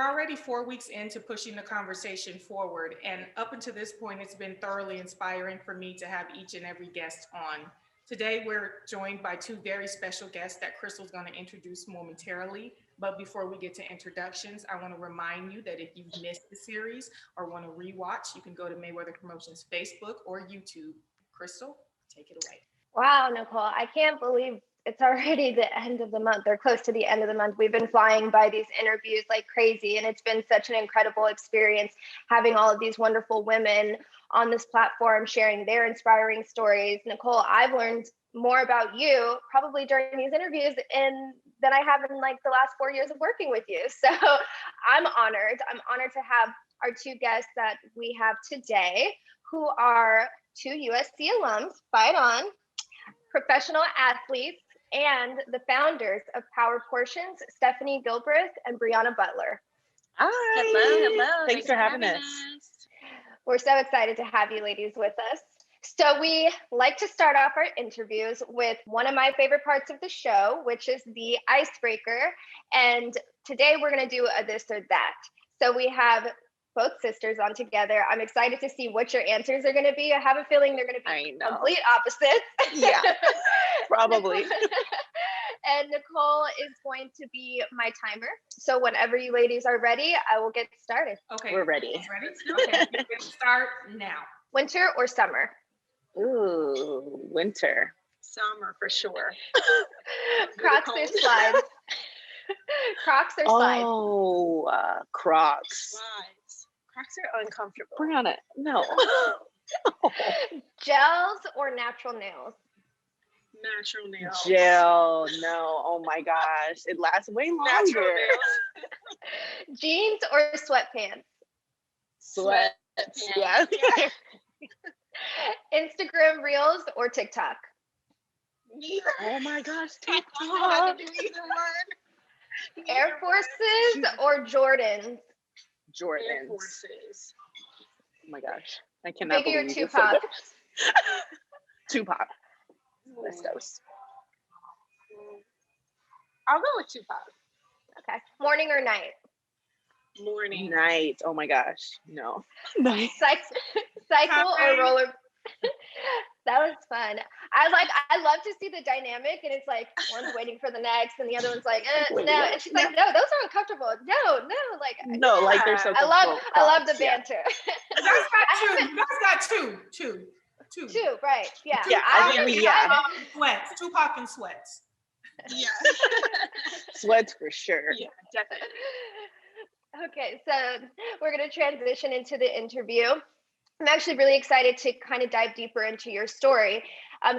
we're already 4 weeks into pushing the conversation forward. And up until this point, it's been thoroughly inspiring for me to have each and every guest on. Today, we're joined by two very special guests that Crystal's going to introduce momentarily. But before we get to introductions, I want to remind you that if you've missed the series or want to rewatch, you can go to Mayweather Promotions Facebook or YouTube. Crystal, take it away. Wow, Nicole, I can't believe it's already the end of the month or close to the end of the month. We've been flying by these interviews like crazy, and it's been such an incredible experience having all of these wonderful women on this platform sharing their inspiring stories. Nicole, I've learned more about you probably during these interviews than I have in like the last 4 years of working with you. So I'm honored. I'm honored to have our two guests that we have today, who are two USC alums, fight on, professional athletes, and the founders of Power Portions, Stefanie Gilbreath and Briana Butler. Hi. Hello. Thanks for having us. We're so excited to have you ladies with us. So we like to start off our interviews with one of my favorite parts of the show, which is the icebreaker. And today we're going to do a this or that. So we have both sisters on together. I'm excited to see what your answers are going to be. I have a feeling they're going to be complete opposites. Yeah, probably. And Nicole is going to be my timer. So whenever you ladies are ready, I will get started. Okay. We're ready. Okay. Start now. Winter or summer? Ooh, winter. Summer for sure. Crocs or slides? Crocs or slides? Oh, Crocs. Slides. Crocs are uncomfortable. Brianna, no. Gels or natural nails? Natural nails. Gel, no. Oh my gosh. It lasts way Natural longer. nails. Jeans or sweatpants? Sweat. Yeah. Instagram Reels or TikTok? Neither. Oh my gosh, I don't know how TikTok. to do either one. Air Forces or Jordans? Jordans. Air Forces. Oh my gosh. I cannot Biggie or believe you said Tupac? that. Tupac. Let's go. I'll go with Tupac. Okay. Morning or night? Morning. Night. Oh my gosh. No. Night. Cycle or roller? That was fun. I love to see the dynamic, and it's like one's waiting for the next, and the other one's like, no, and she's like, no, those are uncomfortable. No, like they're so I love the yeah. banter. You guys got two. Two, right? Yeah. Yeah, I think we, yeah. Sweats. Tupac and sweats. Yeah. Sweats for sure. Yeah, definitely. Okay, so we're going to transition into the interview. I'm actually really excited to kind of dive deeper into your story.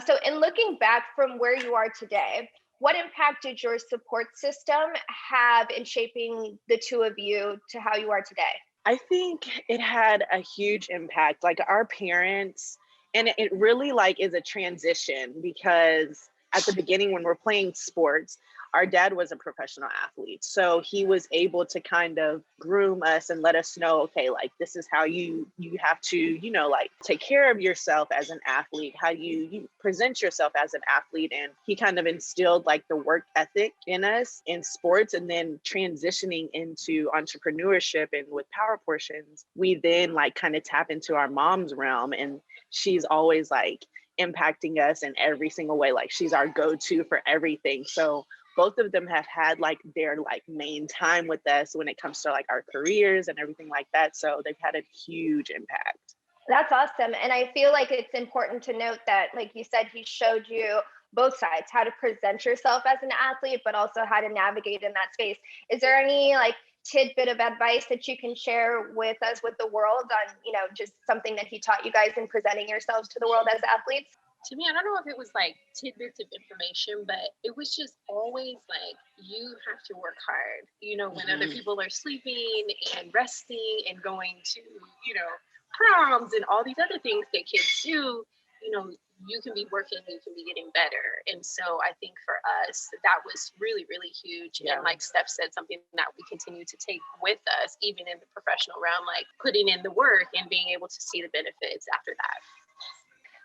So in looking back from where you are today, what impact did your support system have in shaping the two of you to how you are today? I think it had a huge impact. Like our parents, and it really like is a transition because at the beginning when we're playing sports, our dad was a professional athlete. So he was able to kind of groom us and let us know, okay, like this is how you have to, you know, like take care of yourself as an athlete, how you present yourself as an athlete. And he kind of instilled like the work ethic in us in sports, and then transitioning into entrepreneurship and with Power Portions, we then like kind of tap into our mom's realm, and she's always like impacting us in every single way. Like she's our go-to for everything. So both of them have had like their like main time with us when it comes to like our careers and everything like that. So they've had a huge impact. That's awesome. And I feel like it's important to note that, like you said, he showed you both sides, how to present yourself as an athlete, but also how to navigate in that space. Is there any like tidbit of advice that you can share with us, with the world on, you know, just something that he taught you guys in presenting yourselves to the world as athletes? To me, I don't know if it was like tidbits of information, but it was just always like, you have to work hard, you know, when other people are sleeping and resting and going to, you know, proms and all these other things that kids do, you know, you can be working, you can be getting better. And so I think for us, that was really, really huge. Yeah. And like Steph said, something that we continue to take with us, even in the professional realm, like putting in the work and being able to see the benefits after that.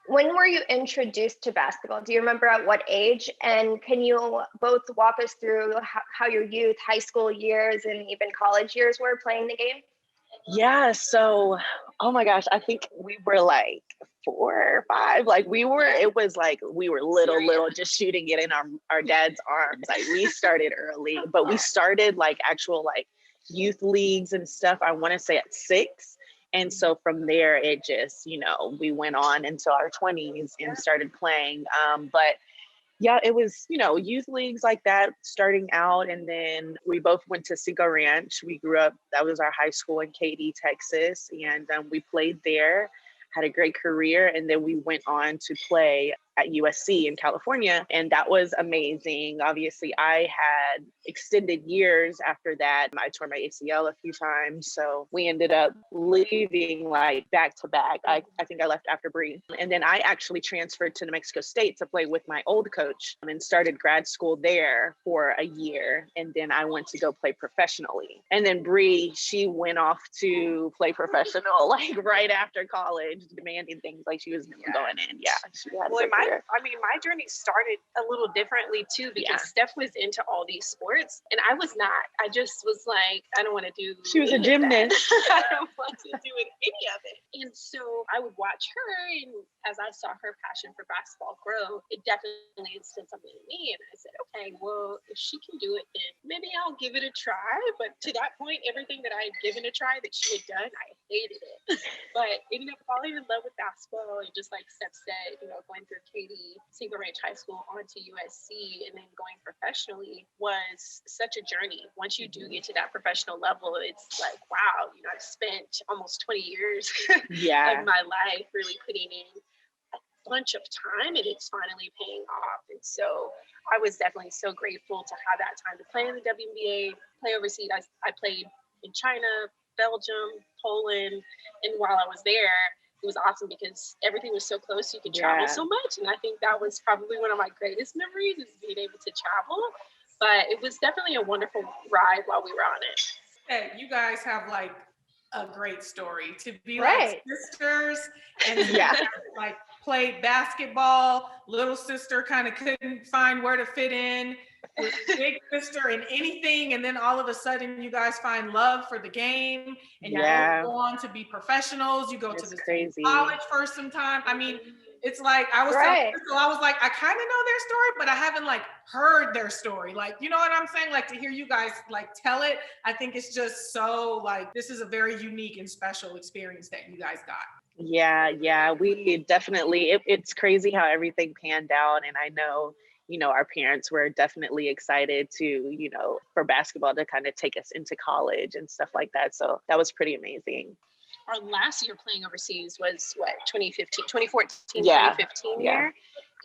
When were you introduced to basketball? Do you remember at what age? And can you both walk us through how your youth, high school years, and even college years were playing the game? Yeah, so oh my gosh, I think we were like 4 or 5. Like it was like we were little, just shooting it in our dad's arms. Like we started early, but we started like actual like youth leagues and stuff, I want to say at 6. And so from there, it just, we went on into our 20s and started playing. But yeah, it was, youth leagues like that starting out. And then we both went to Cinco Ranch. We grew up, that was our high school in Katy, Texas. And we played there, had a great career. And then we went on to play at USC in California. And that was amazing. Obviously, I had extended years after that. I tore my ACL a few times. So we ended up leaving like back to back. I think I left after Bree. And then I actually transferred to New Mexico State to play with my old coach and started grad school there for a year. And then I went to go play professionally. And then Bree, she went off to play professional like right after college, demanding things like she was going in. Yeah. She had my journey started a little differently too, because Steph was into all these sports and I was not. I just was like, I don't want to do. She was a gymnast. I don't want to do any of it. And so I would watch her, and as I saw her passion for basketball grow, it definitely instilled something in me. And I said, okay, well, if she can do it, then maybe I'll give it a try. But to that point, everything that I had given a try that she had done, I hated it. But ended up falling in love with basketball, and just like Steph said, going through Katy, Cinco Ranch High School onto USC, and then going professionally was such a journey. Once you do get to that professional level, it's like, wow, I've spent almost 20 years of my life really putting in a bunch of time, and it's finally paying off. And so I was definitely so grateful to have that time to play in the WNBA, play overseas. I played in China, Belgium, Poland, and while I was there, it was awesome because everything was so close. You could travel so much. And I think that was probably one of my greatest memories, is being able to travel. But it was definitely a wonderful ride while we were on it. Hey, you guys have like a great story to be like sisters and like played basketball. Little sister kind of couldn't find where to fit in with big sister in anything, and then all of a sudden you guys find love for the game, and you go on to be professionals. You go to the same college for some time. I mean, it's like I was telling Crystal, I was like, I kind of know their story, but I haven't like heard their story. Like, you know what I'm saying? Like, to hear you guys like tell it, I think it's just so like, this is a very unique and special experience that you guys got. Yeah, we definitely, it's crazy how everything panned out. And I know, our parents were definitely excited to, for basketball to kind of take us into college and stuff like that. So that was pretty amazing. Our last year playing overseas was 2014, 2015 year.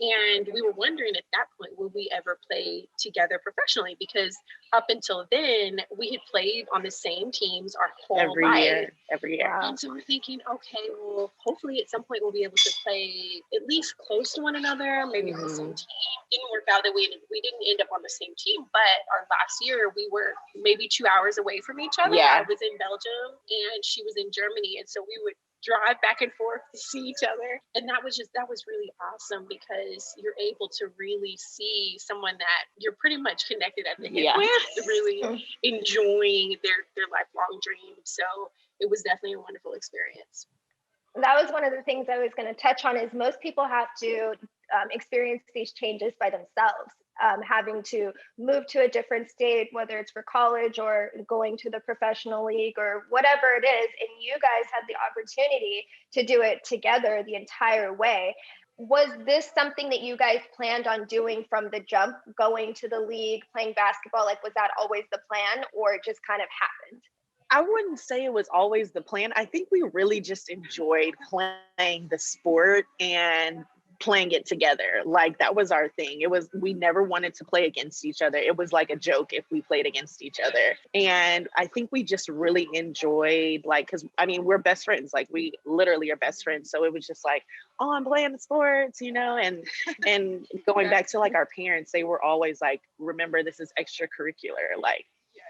And we were wondering at that point, will we ever play together professionally? Because up until then, we had played on the same teams our whole life. Every year. And so we're thinking, okay, well, hopefully at some point we'll be able to play at least close to one another, maybe on the same team. Didn't work out that we didn't end up on the same team, but our last year we were maybe 2 hours away from each other. I was in Belgium and she was in Germany. And so we would drive back and forth to see each other. And that was really awesome, because you're able to really see someone that you're pretty much connected at the hip with, really enjoying their lifelong dream. So it was definitely a wonderful experience. That was one of the things I was going to touch on, is most people have to experience these changes by themselves, having to move to a different state, whether it's for college or going to the professional league or whatever it is. And you guys had the opportunity to do it together the entire way. Was this something that you guys planned on doing from the jump, going to the league, playing basketball? Like, was that always the plan, or it just kind of happened? I wouldn't say it was always the plan. I think we really just enjoyed playing the sport and playing it together. Like, that was our thing. We never wanted to play against each other. It was like a joke if we played against each other. And I think we just really enjoyed, like, because I mean, we're best friends. Like, we literally are best friends. So it was just like, oh, I'm playing the sports, and going back to like our parents, they were always like, remember, this is extracurricular. Like,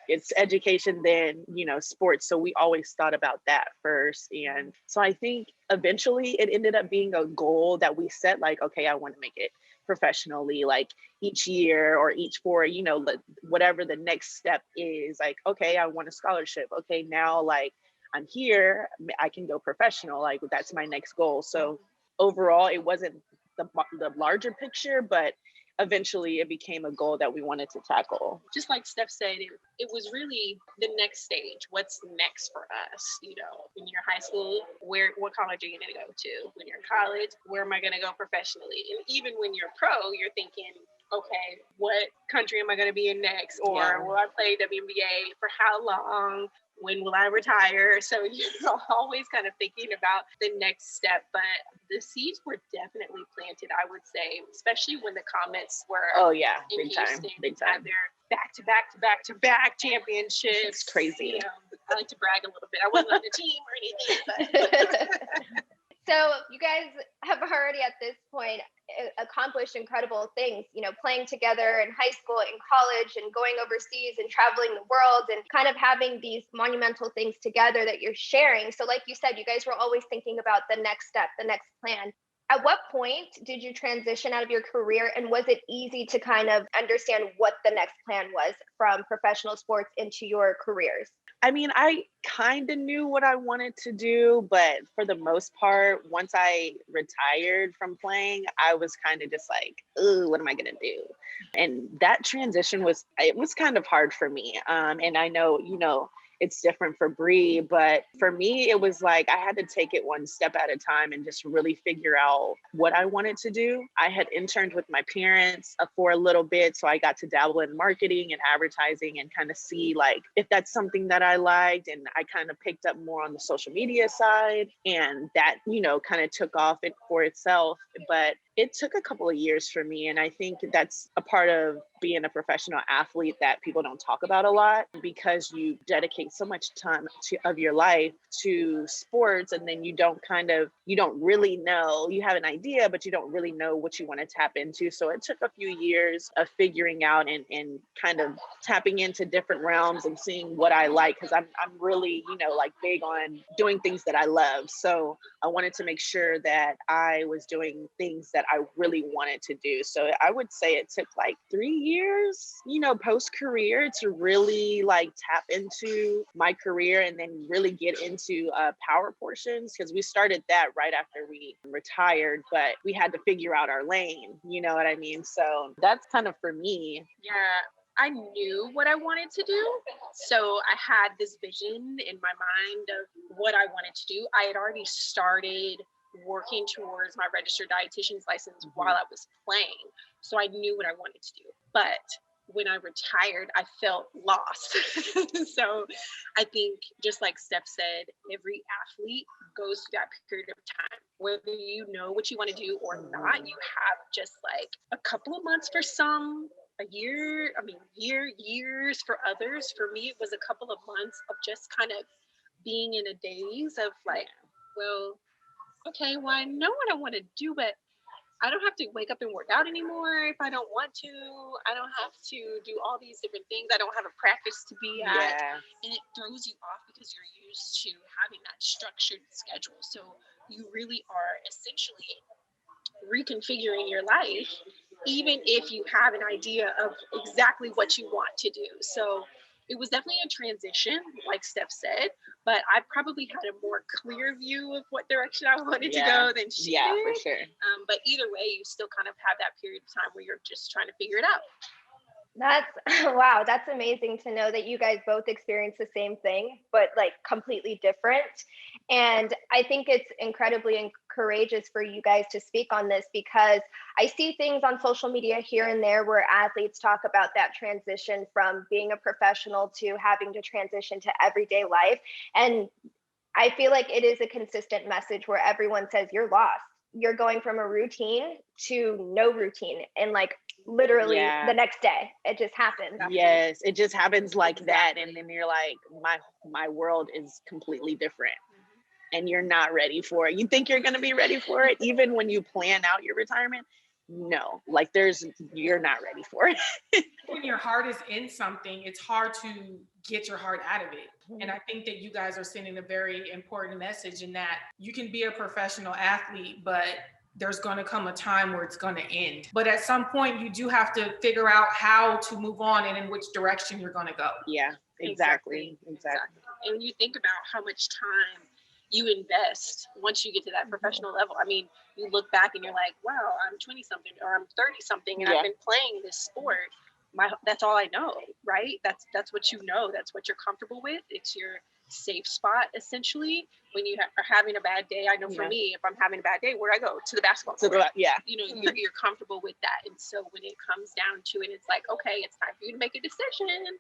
it's education, then, you know, sports. So we always thought about that first. And so I think eventually it ended up being a goal that we set, like, okay, I want to make it professionally, like each year or each for, you know, whatever the next step is, like, okay, I want a scholarship. Okay, now like I'm here, I can go professional. Like that's my next goal. So overall, it wasn't the larger picture, but eventually it became a goal that we wanted to tackle. Just like Steph said, it was really the next stage. What's next for us? You know, when you're high school, what college are you going to go to? When you're in college, where am I going to go professionally? And even when you're pro, you're thinking, okay, what country am I going to be in next? Or will I play WNBA for how long? When will I retire? So you're always kind of thinking about the next step. But the seeds were definitely planted, I would say, especially when the comments were in Houston, big time. had their back-to-back championships. It's crazy. You know, I like to brag a little bit. I wasn't on the team or anything, but So you guys have already at this point accomplished incredible things, you know, playing together in high school, in college, and going overseas and traveling the world and kind of having these monumental things together that you're sharing. So like you said, you guys were always thinking about the next step, the next plan. At what point did you transition out of your career, and was it easy to kind of understand what the next plan was from professional sports into your careers? I mean, I kind of knew what I wanted to do, but for the most part, once I retired from playing, I was kind of just like, ooh, what am I going to do? And that transition was kind of hard for me. And I know, you know, it's different for Bree, but for me, it was like I had to take it one step at a time and just really figure out what I wanted to do. I had interned with my parents for a little bit, so I got to dabble in marketing and advertising and kind of see like if that's something that I liked. And I kind of picked up more on the social media side, and that, you know, kind of took off it for itself. But it took a couple of years for me. And I think that's a part of being a professional athlete that people don't talk about a lot, because you dedicate so much time of your life to sports, and then you don't really know, you have an idea, but you don't really know what you want to tap into. So it took a few years of figuring out and kind of tapping into different realms and seeing what I like, because I'm really, you know, like big on doing things that I love. So I wanted to make sure that I was doing things that I really wanted to do. So I would say it took like 3 years, you know, post-career to really like tap into my career and then really get into power portions, because we started that right after we retired, but we had to figure out our lane, you know what I mean? So that's kind of for me. yeah, I knew what I wanted to do. So I had this vision in my mind of what I wanted to do. I had already started working towards my registered dietitian's license while I was playing. So I knew what I wanted to do. But when I retired, I felt lost. So I think, just like Steph said, every athlete goes through that period of time. Whether you know what you want to do or not, you have just like a couple of months for some, a year, years for others. For me, it was a couple of months of just kind of being in a daze of like, well, okay, well, I know what I want to do, but I don't have to wake up and work out anymore if I don't want to. I don't have to do all these different things. I don't have a practice to be at. Yeah. And it throws you off because you're used to having that structured schedule. So you really are essentially reconfiguring your life, even if you have an idea of exactly what you want to do. So it was definitely a transition, like Steph said, but I probably had a more clear view of what direction I wanted to go than she did. Yeah, for sure. But either way, you still kind of have that period of time where you're just trying to figure it out. That's wow, that's amazing to know that you guys both experience the same thing, but like completely different. And I think it's incredibly courageous for you guys to speak on this, because I see things on social media here and there where athletes talk about that transition from being a professional to having to transition to everyday life. And I feel like it is a consistent message where everyone says you're lost. You're going from a routine to no routine, and like literally the next day it just happens. Yes, it just happens like that, and then you're like, my world is completely different, and you're not ready for it. You think you're going to be ready for it even when you plan out your retirement. No, like you're not ready for it. when your heart is in something, it's hard to get your heart out of it. And I think that you guys are sending a very important message in that you can be a professional athlete, but there's going to come a time where it's going to end. But at some point, you do have to figure out how to move on and in which direction you're going to go. Yeah, exactly. And when you think about how much time you invest once you get to that professional level, I mean, you look back and you're like, wow, I'm 20 something or I'm 30 something and I've been playing this sport. That's all I know, right? That's what you know. That's what you're comfortable with. It's your safe spot, essentially. When you are having a bad day, I know for me, if I'm having a bad day, where do I go? To the basketball court. You know, you're comfortable with that. And so when it comes down to it, it's like, okay, it's time for you to make a decision.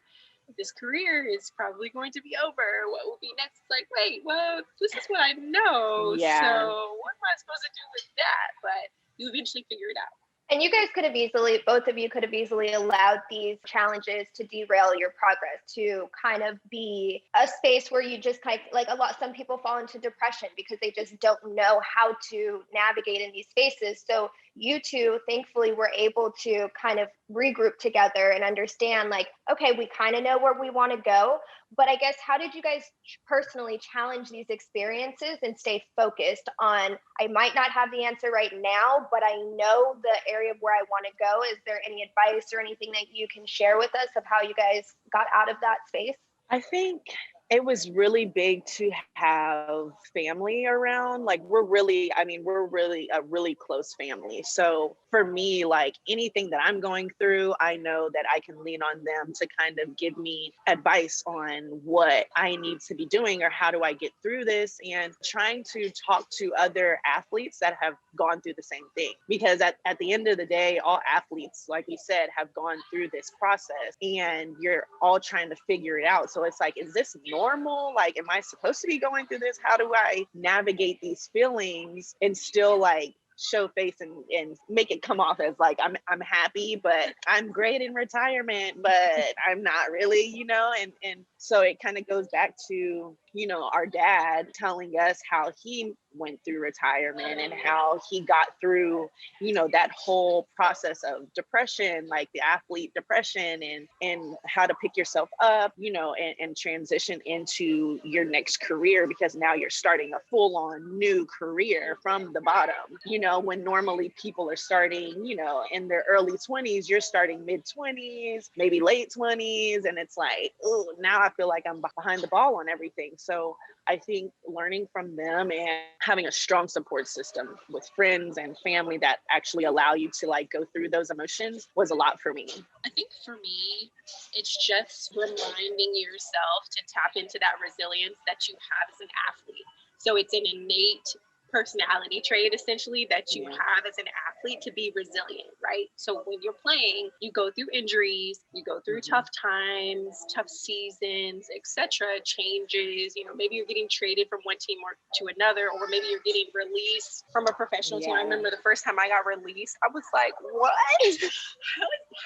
This career is probably going to be over. What will be next? It's like, wait, well, this is what I know. So what am I supposed to do with that? But you eventually figure it out. And you guys could have easily, both of you could have easily allowed these challenges to derail your progress, to kind of be a space where you just kind of, like some people fall into depression because they just don't know how to navigate in these spaces. So you two, thankfully, were able to kind of regroup together and understand, like, okay, we kind of know where we want to go. But I guess, how did you guys personally challenge these experiences and stay focused on, I might not have the answer right now, but I know the area where I want to go. Is there any advice or anything that you can share with us of how you guys got out of that space? I think it was really big to have family around. Like, we're really a really close family. So for me, like, anything that I'm going through, I know that I can lean on them to kind of give me advice on what I need to be doing or how do I get through this, and trying to talk to other athletes that have gone through the same thing. Because at the end of the day, all athletes, like we said, have gone through this process and you're all trying to figure it out. So it's like, is this normal? Like, am I supposed to be going through this? How do I navigate these feelings and still like show face and make it come off as like I'm happy, but I'm great in retirement, but I'm not really, you know, and so it kind of goes back to, you know, our dad telling us how he went through retirement and how he got through, you know, that whole process of depression, like the athlete depression, and how to pick yourself up, you know, and transition into your next career, because now you're starting a full-on new career from the bottom. You know, when normally people are starting, you know, in their early 20s, you're starting mid-20s, maybe late 20s, and it's like, oh, now I feel like I'm behind the ball on everything. So I think learning from them and having a strong support system with friends and family that actually allow you to like go through those emotions was a lot for me. I think for me, it's just reminding yourself to tap into that resilience that you have as an athlete. So it's an innate personality trait, essentially, that you have as an athlete, to be resilient, right? So when you're playing, you go through injuries, you go through tough times, tough seasons, etc., changes. You know, maybe you're getting traded from one team or to another, or maybe you're getting released from a professional team. I remember the first time I got released, I was like, what?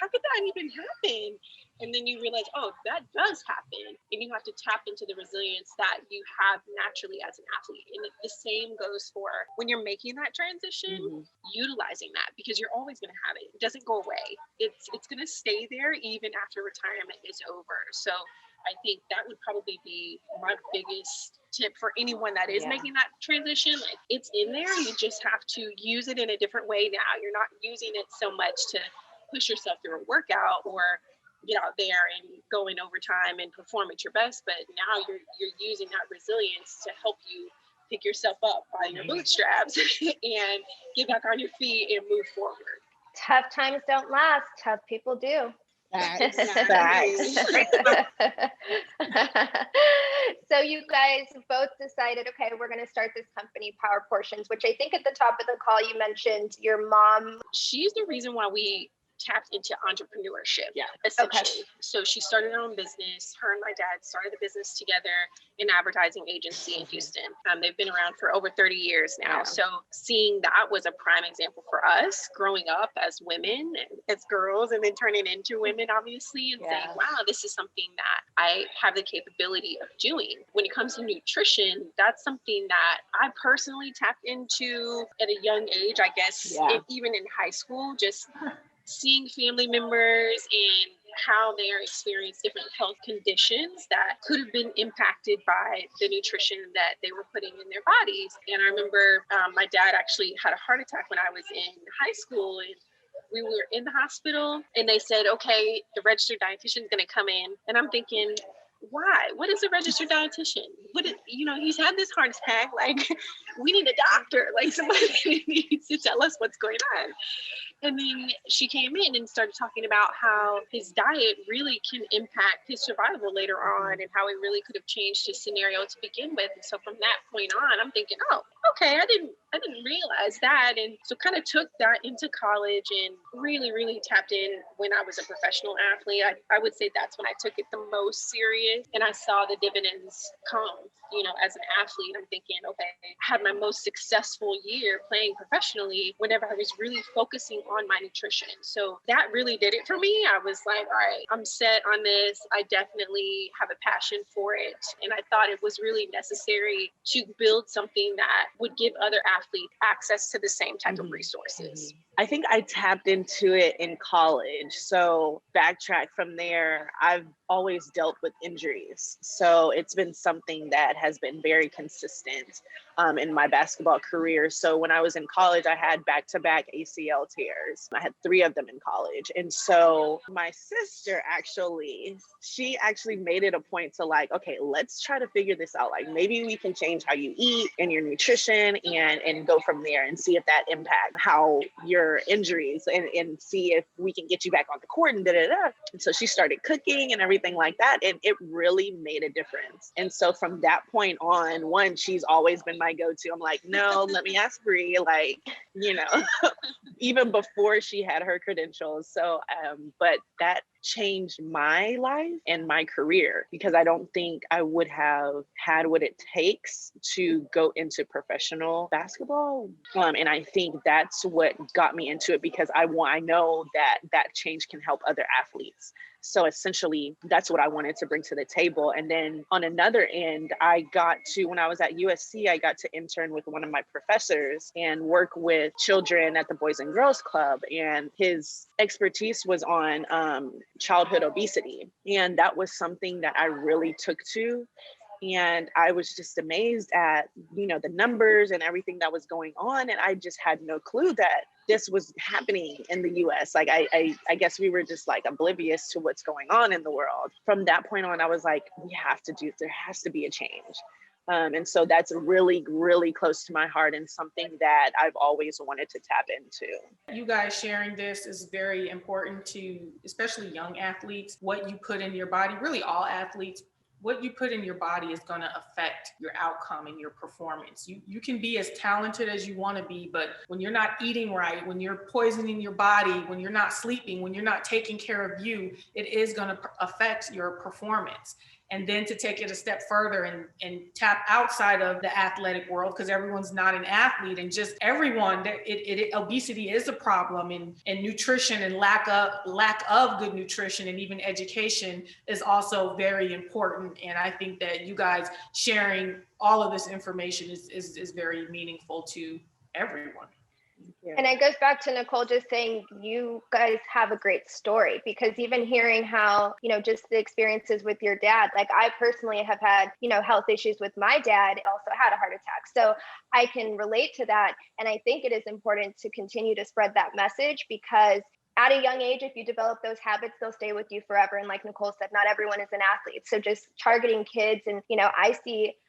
How could that even happen? And then you realize, oh, that does happen. And you have to tap into the resilience that you have naturally as an athlete. And the same goes for when you're making that transition, utilizing that, because you're always going to have it. It doesn't go away. It's going to stay there even after retirement is over. So I think that would probably be my biggest tip for anyone that is making that transition. Like, it's in there. You just have to use it in a different way now. You're not using it so much to push yourself through a workout or get out there and go in overtime and perform at your best, but now you're using that resilience to help you pick yourself up by your bootstraps and get back on your feet and move forward. Tough times don't last. Tough people do. Facts. So you guys both decided, okay, we're going to start this company, Power Portions, which I think at the top of the call you mentioned your mom. She's the reason why we tapped into entrepreneurship, essentially. Okay. So she started her own business. Her and my dad started a business together, an advertising agency in Houston. They've been around for over 30 years now. So seeing that was a prime example for us growing up as women, as girls, and then turning into women, obviously, and saying, wow, this is something that I have the capability of doing. When it comes to nutrition, that's something that I personally tapped into at a young age, I guess, even in high school, just seeing family members and how they are experiencing different health conditions that could have been impacted by the nutrition that they were putting in their bodies. And I remember my dad actually had a heart attack when I was in high school, and we were in the hospital and they said, okay, the registered dietitian is going to come in. And I'm thinking, why? What is a registered dietitian? He's had this heart attack. Like, we need a doctor. Like, somebody needs to tell us what's going on. And then she came in and started talking about how his diet really can impact his survival later on, and how it really could have changed his scenario to begin with. And so from that point on, I'm thinking, oh, okay, I didn't realize that. And so kind of took that into college and really, really tapped in when I was a professional athlete. I would say that's when I took it the most serious, and I saw the dividends come. As an athlete, I'm thinking, okay, I had my most successful year playing professionally whenever I was really focusing on my nutrition. So that really did it for me. I was like, all right, I'm set on this. I definitely have a passion for it. And I thought it was really necessary to build something that would give other athletes access to the same type of resources. I think I tapped into it in college. So backtrack from there, I've always dealt with injuries. So it's been something that has been very consistent in my basketball career. So when I was in college, I had back-to-back ACL tears. I had 3 of them in college. And so my sister she actually made it a point to like, okay, let's try to figure this out. Like, maybe we can change how you eat and your nutrition and go from there and see if that impacts how your injuries and see if we can get you back on the court and da-da-da. And so she started cooking and everything like that. And it really made a difference. And so from that point on, she's always been my go-to. I'm like, no, let me ask Bree, like, even before she had her credentials. So, but that changed my life and my career, because I don't think I would have had what it takes to go into professional basketball. And I think that's what got me into it, because I know that change can help other athletes. So essentially, that's what I wanted to bring to the table. And then on another end, when I was at USC, I got to intern with one of my professors and work with children at the Boys and Girls Club. And his expertise was on childhood obesity. And that was something that I really took to. And I was just amazed at, the numbers and everything that was going on. And I just had no clue that this was happening in the US. Like, I guess we were just like oblivious to what's going on in the world. From that point on, I was like, there has to be a change. And so that's really, really close to my heart and something that I've always wanted to tap into. You guys sharing this is very important to, especially young athletes, what you put in your body, really all athletes. What you put in your body is going to affect your outcome and your performance. You can be as talented as you want to be, but when you're not eating right, when you're poisoning your body, when you're not sleeping, when you're not taking care of you, it is going to affect your performance. And then to take it a step further and tap outside of the athletic world, because everyone's not an athlete, and just everyone, obesity is a problem, and nutrition and lack of good nutrition and even education is also very important. And I think that you guys sharing all of this information is very meaningful to everyone. Yeah. And it goes back to Nicole just saying, you guys have a great story, because even hearing how, just the experiences with your dad, like I personally have had, health issues with my dad, also had a heart attack. So I can relate to that. And I think it is important to continue to spread that message, because at a young age, if you develop those habits, they'll stay with you forever. And like Nicole said, not everyone is an athlete. So just targeting kids, and,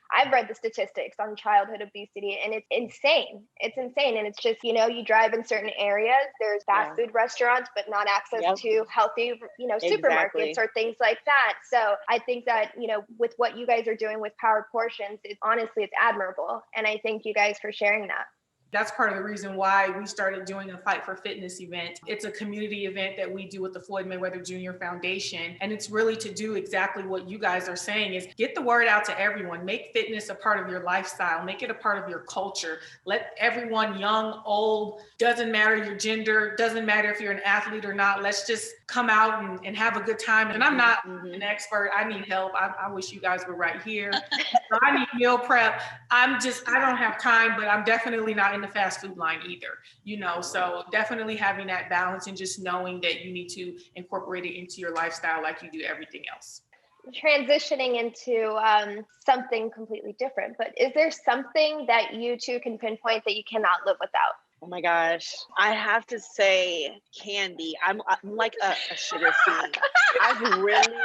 I've read the statistics on childhood obesity, and it's insane. It's insane. And it's just, you drive in certain areas, there's fast food restaurants, but not access to healthy, supermarkets or things like that. So I think that, with what you guys are doing with Powered Portions, it's admirable. And I thank you guys for sharing that. That's part of the reason why we started doing a Fight for Fitness event. It's a community event that we do with the Floyd Mayweather Jr. Foundation. And it's really to do exactly what you guys are saying, is get the word out to everyone. Make fitness a part of your lifestyle. Make it a part of your culture. Let everyone, young, old, doesn't matter your gender, doesn't matter if you're an athlete or not. Let's just come out and have a good time. And I'm not Mhm. an expert. I need help. I wish you guys were right here. So I need meal prep. I don't have time, but I'm definitely not in the fast food line either, so definitely having that balance and just knowing that you need to incorporate it into your lifestyle like you do everything else. Transitioning into something completely different, but is there something that you two can pinpoint that you cannot live without? Oh my gosh. I have to say candy. I'm like a sugar fiend. I've really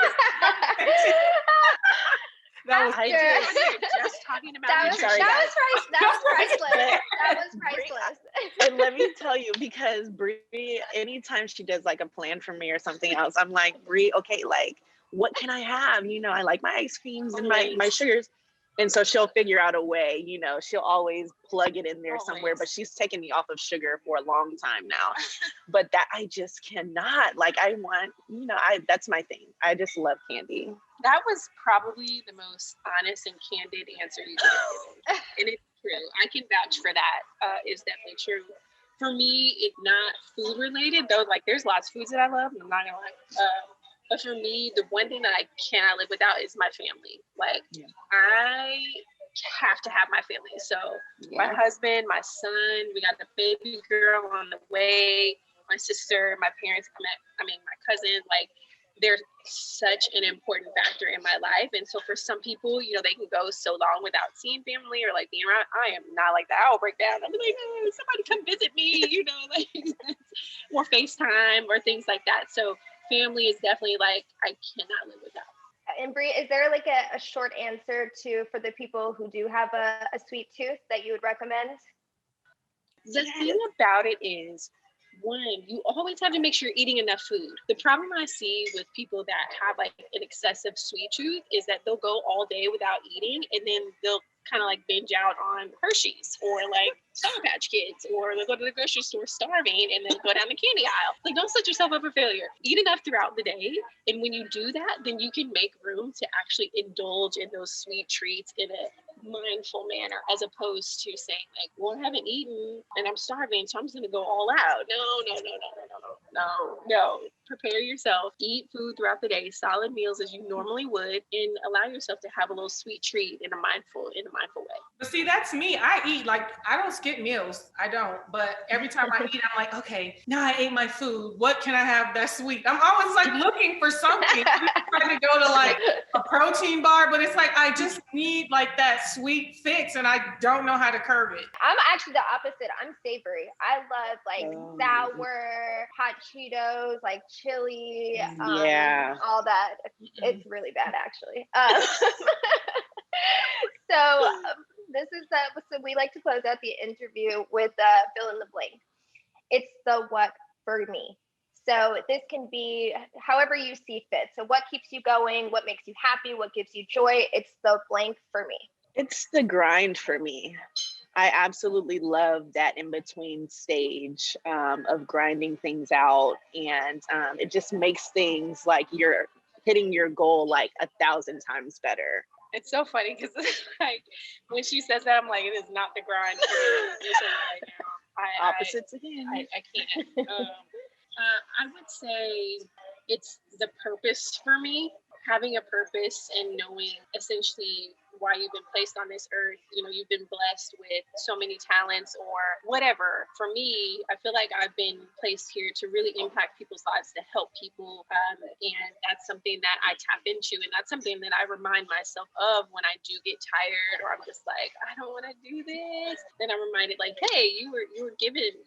That was just talking about that was priceless. That was priceless. And let me tell you, because Bree, anytime she does like a plan for me or something else, I'm like, Bree, okay, like what can I have? I like my ice creams and my sugars. And so she'll figure out a way, she'll always plug it in there somewhere, but she's taken me off of sugar for a long time now. But that I just cannot, like I want, that's my thing. I just love candy. That was probably the most honest and candid answer you could give. And it's true. I can vouch for that. It's definitely true. For me, it's not food related, though. Like there's lots of foods that I love, and I'm not gonna lie. But for me, the one thing that I cannot live without is my family. Like I have to have my family. So my husband, my son, we got the baby girl on the way, my sister, my parents, my cousin, like they're such an important factor in my life. And so for some people, they can go so long without seeing family or like being around. I am not like that. I'll break down. I'll be like, oh, somebody come visit me, like or FaceTime or things like that. So family is definitely like, I cannot live without. And Bree, is there like a short answer for the people who do have a sweet tooth that you would recommend? The thing about it is, one, you always have to make sure you're eating enough food. The problem I see with people that have like an excessive sweet tooth is that they'll go all day without eating, and then they'll kind of like binge out on Hershey's or like Sour Patch Kids, or they'll go to the grocery store starving and then go down the candy aisle. Like, don't set yourself up for failure. Eat enough throughout the day. And when you do that, then you can make room to actually indulge in those sweet treats in a mindful manner, as opposed to saying like, well, I haven't eaten and I'm starving, so I'm just going to go all out. No. Prepare yourself. Eat food throughout the day, solid meals as you normally would, and allow yourself to have a little sweet treat in a mindful way. But see, that's me. I eat, like, I don't skip meals. I don't. But every time I eat, I'm like, okay, now I ate my food. What can I have that's sweet? I'm always like looking for something. I'm trying to go to like a protein bar, but it's like, I just need like that sweet fix and I don't know how to curb it. I'm actually the opposite. I'm savory. I love like sour, hot Cheetos, like chili, all that. It's really bad actually. So we like to close out the interview with fill in the blank. It's the what for me. So this can be however you see fit. So what keeps you going? What makes you happy? What gives you joy? It's the blank for me. It's the grind for me. I absolutely love that in between stage of grinding things out. And it just makes things like you're hitting your goal like 1,000 times better. It's so funny because like when she says that, I'm like, it is not the grind for me right now. Opposites again. I can't. I would say it's the purpose for me. Having a purpose and knowing essentially why you've been placed on this earth. You've been blessed with so many talents or whatever. For me, I feel like I've been placed here to really impact people's lives, to help people. And that's something that I tap into. And that's something that I remind myself of when I do get tired or I'm just like, I don't want to do this. Then I'm reminded like, hey, you were given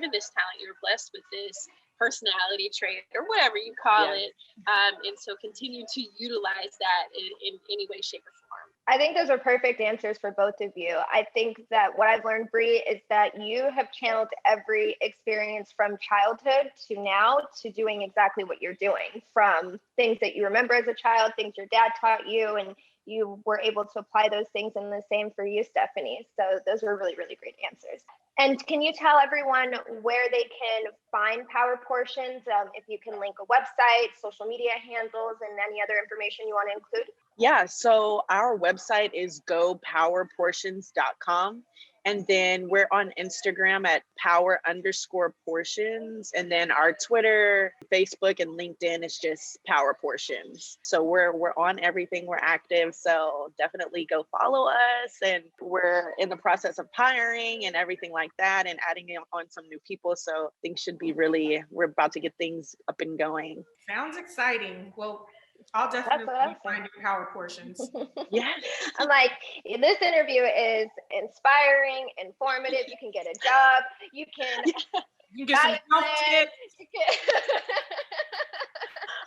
this talent. You were blessed with this personality trait or whatever you call it. And so continue to utilize that in any way, shape, or form. I think those are perfect answers for both of you. I think that what I've learned, Bree, is that you have channeled every experience from childhood to now to doing exactly what you're doing, from things that you remember as a child, things your dad taught you, and you were able to apply those things, and the same for you, Stefanie. So those were really, really great answers. And can you tell everyone where they can find Power Portions? If you can link a website, social media handles, and any other information you want to include? Yeah, so our website is gopowerportions.com. And then we're on Instagram at power_portions. And then our Twitter, Facebook, and LinkedIn is just Power Portions. So we're on everything. We're active. So definitely go follow us. And we're in the process of hiring and everything like that, and adding on some new people. So things should be we're about to get things up and going. Sounds exciting. Well, I'll definitely awesome. be finding Power Portions. Yes. I'm like, this interview is inspiring, informative. You can get a job. You can You can get some health tips. You can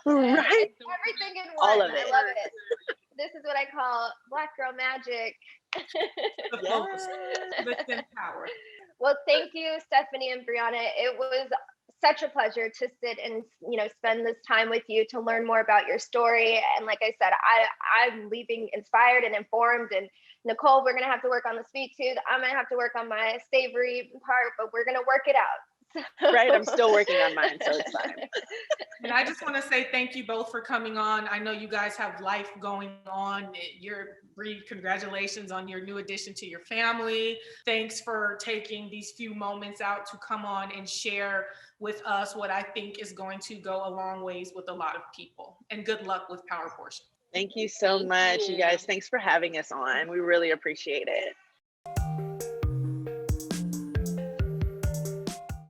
Right. It's everything in one. All of it. I love it. This is what I call Black girl magic. The focus. Listen, power. Well, thank you, Stefanie and Briana. It was such a pleasure to sit and spend this time with you to learn more about your story. And like I said, I'm leaving inspired and informed. And Nicole, we're gonna have to work on the sweet tooth. I'm gonna have to work on my savory part, but we're gonna work it out. Right, I'm still working on mine, so it's fine. And I just want to say thank you both for coming on. I know you guys have life going on. Bree, congratulations on your new addition to your family. Thanks for taking these few moments out to come on and share with us what I think is going to go a long ways with a lot of people. And good luck with Power Portion. Thank you so much, you guys. Thanks for having us on. We really appreciate it.